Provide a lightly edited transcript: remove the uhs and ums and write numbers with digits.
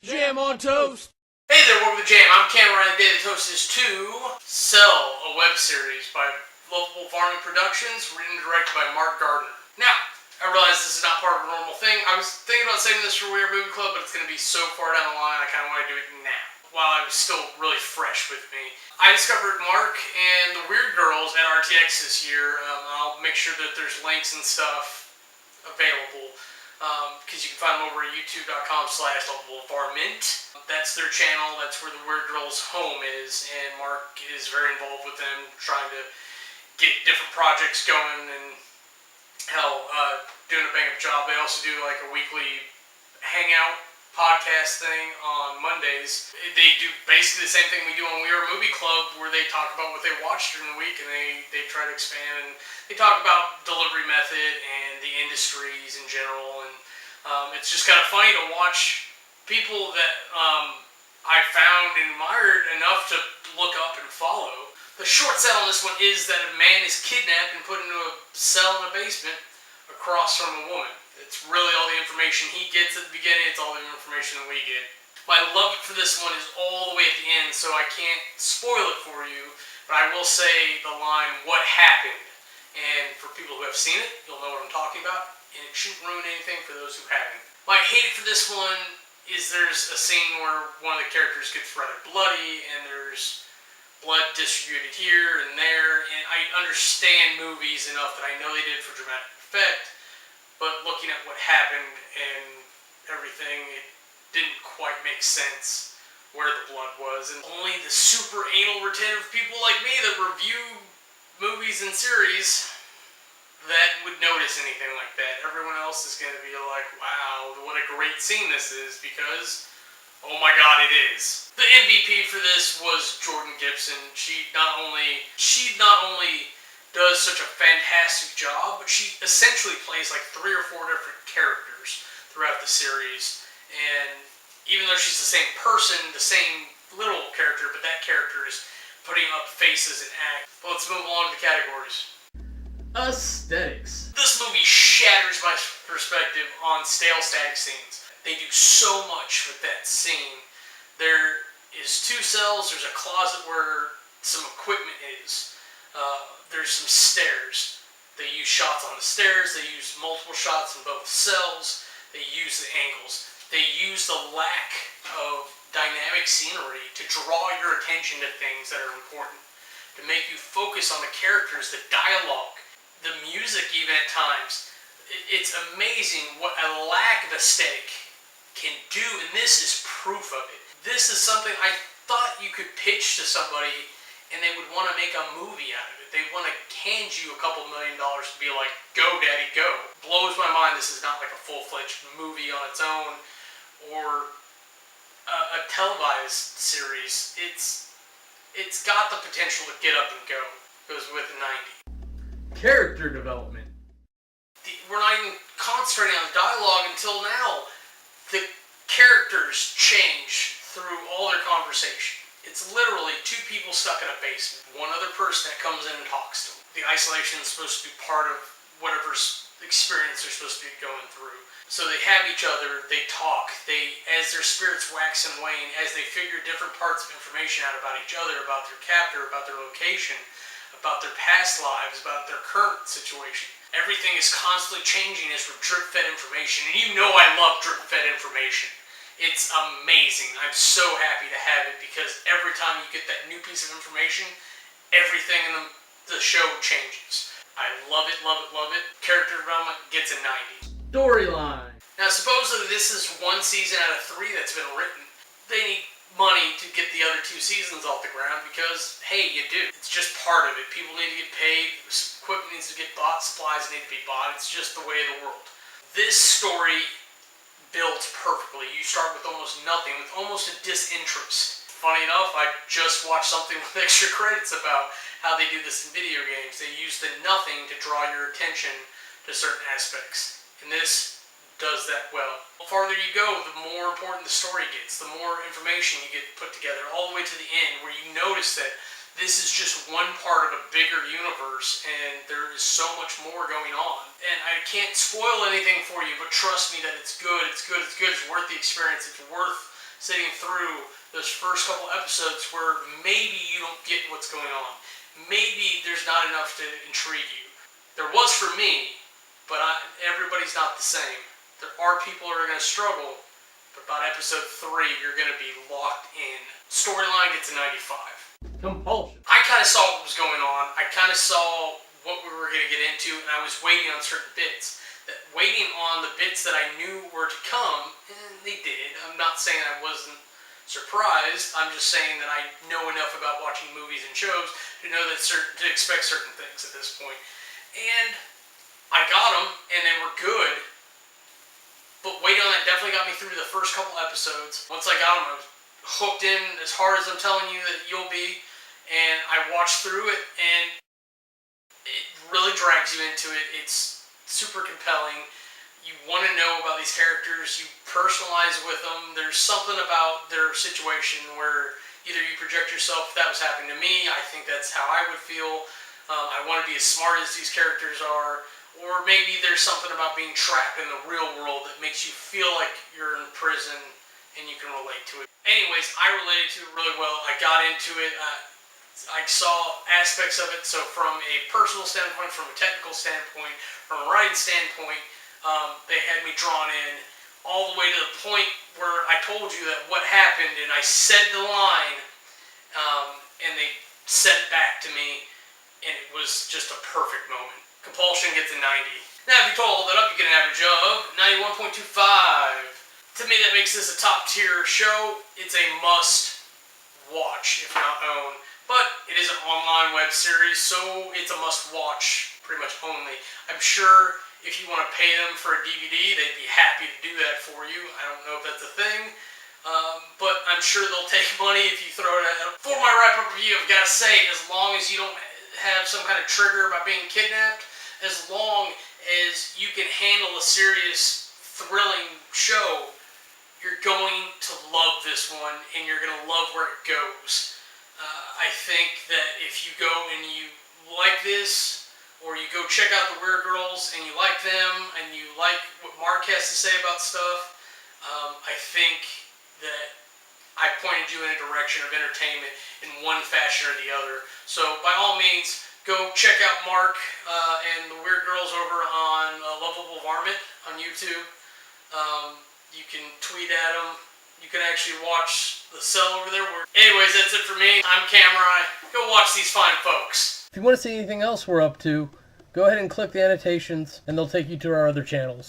Jam on toast! Hey there, welcome to the Jam. I'm Cameron, and today the toast is to Cell, a web series by Lovable Varmint Productions, written and directed by Mark Gardner. Now, I realize this is not part of a normal thing. I was thinking about saving this for Weird Movie Club, but it's going to be so far down the line, I kind of want to do it now, while I was still really fresh with me. I discovered Mark and the Weird Girls at RTX this year. I'll make sure that there's links and stuff available, because you can find them over at youtube.com/lovablevarmint. That's their channel, that's where the Weird Girls' home is, and Mark is very involved with them, trying to get different projects going, and doing a bang-up job. They also do like a weekly hangout podcast thing on Mondays. They do basically the same thing we do on We Are Movie Club, where they talk about what they watched during the week, and they try to expand, and they talk about delivery method and the industries in general, and it's just kind of funny to watch people that I found and admired enough to look up and follow. The short sell on this one is that a man is kidnapped and put into a cell in a basement across from a woman. It's really all the information he gets at the beginning, it's all the information that we get. My love for this one is all the way at the end, so I can't spoil it for you, but I will say the line, "What happened?" And for people who have seen it, you'll know what I'm talking about, and it shouldn't ruin anything for those who haven't. My hate for this one is there's a scene where one of the characters gets rather bloody, and there's blood distributed here and there, and I understand movies enough that I know they did it for dramatic effect, but looking at what happened and everything, it didn't quite make sense where the blood was, and only the super anal retentive people like me that review movies and series that would notice anything like that. Everyone else is going to be like, wow, what a great scene this is, because, oh my god, it is. The MVP for this was Jordan Gibson. She not only does such a fantastic job, but she essentially plays like 3 or 4 different characters throughout the series. And even though she's the same person, the same literal character, but that character is putting up faces and act. But let's move along to the categories. Aesthetics. This movie shatters my perspective on stale static scenes. They do so much with that scene. There is 2 cells, there's a closet where some equipment is. There's some stairs. They use shots on the stairs, they use multiple shots in both cells, they use the angles. They use the lack of dynamic scenery to draw your attention to things that are important, to make you focus on the characters, the dialogue, the music even at times. It's amazing what a lack of aesthetic can do, and this is proof of it. This is something I thought you could pitch to somebody and they would want to make a movie out of it. They want to hand you a couple $1 million to be like, go daddy, go. Blows my mind this is not like a full-fledged movie on its own or a televised series. It's got the potential to get up and go. Goes with a 90. Character development. We're not even concentrating on the dialogue until now. The characters change through all their conversation. It's literally 2 people stuck in a basement. One other person that comes in and talks to them. The isolation is supposed to be part of whatever experience they're supposed to be going through. So they have each other, they talk, as their spirits wax and wane, as they figure different parts of information out about each other, about their captor, about their location, about their past lives, about their current situation. Everything is constantly changing as we're drip-fed information, and you know I love drip-fed information. It's amazing. I'm so happy to have it, because every time you get that new piece of information, everything in the show changes. I love it, love it, love it. Character development gets a 90. Storyline. Now supposedly this is 1 season out of 3 that's been written. They need money to get the other 2 seasons off the ground, because, hey, you do. It's just part of it. People need to get paid, equipment needs to get bought, supplies need to be bought. It's just the way of the world. This story built perfectly. You start with almost nothing, with almost a disinterest. Funny enough, I just watched something with extra credits about how they do this in video games. They use the nothing to draw your attention to certain aspects. And this does that well. The farther you go, the more important the story gets, the more information you get put together, all the way to the end, where you notice that this is just one part of a bigger universe, and there is so much more going on. And I can't spoil anything for you, but trust me that it's good, it's good, it's good, it's worth the experience, it's worth sitting through those first couple episodes where maybe you don't get what's going on. Maybe there's not enough to intrigue you. There was for me, but everybody's not the same. There are people who are going to struggle, but about episode 3, you're going to be locked in. Storyline gets a 95. Compulsion. I kind of saw what was going on. I kind of saw what we were going to get into, and I was waiting on certain bits. Waiting on the bits that I knew were to come, and they did. I'm not saying I wasn't surprised. I'm just saying that I know enough about watching movies and shows to know that to expect certain things at this point. And I got them, and they were good. But waiting on that definitely got me through the first couple episodes. Once I got them, I was hooked in as hard as I'm telling you that you'll be. And I watched through it, and it really drags you into it. It's super compelling. You want to know about these characters. You personalize with them. There's something about their situation where either you project yourself, if that was happening to me, I think that's how I would feel. I want to be as smart as these characters are. Or maybe there's something about being trapped in the real world that makes you feel like you're in prison and you can relate to it. Anyways, I related to it really well. I got into it. I saw aspects of it, so from a personal standpoint, from a technical standpoint, from a writing standpoint, they had me drawn in all the way to the point where I told you that what happened, and I said the line, and they said it back to me, and it was just a perfect moment. Compulsion gets a 90. Now, if you total that up, you get an average of 91.25. To me, that makes this a top tier show. It's a must watch, if not own. But it is an online web series, so it's a must-watch pretty much only. I'm sure if you want to pay them for a DVD, they'd be happy to do that for you. I don't know if that's a thing, but I'm sure they'll take money if you throw it at them. For my wrap-up review, I've got to say, as long as you don't have some kind of trigger about being kidnapped, as long as you can handle a serious, thrilling show, you're going to love this one, and you're going to love where it goes. I think that if you go and you like this, or you go check out the Weird Girls and you like them, and you like what Mark has to say about stuff, I think that I pointed you in a direction of entertainment in one fashion or the other. So by all means, go check out Mark and the Weird Girls over on Lovable Varmint on YouTube. You can tweet at them. You can actually watch the Cell over there. Anyways, that's it for me. I'm Cameron. Go watch these fine folks. If you want to see anything else we're up to, go ahead and click the annotations, and they'll take you to our other channels.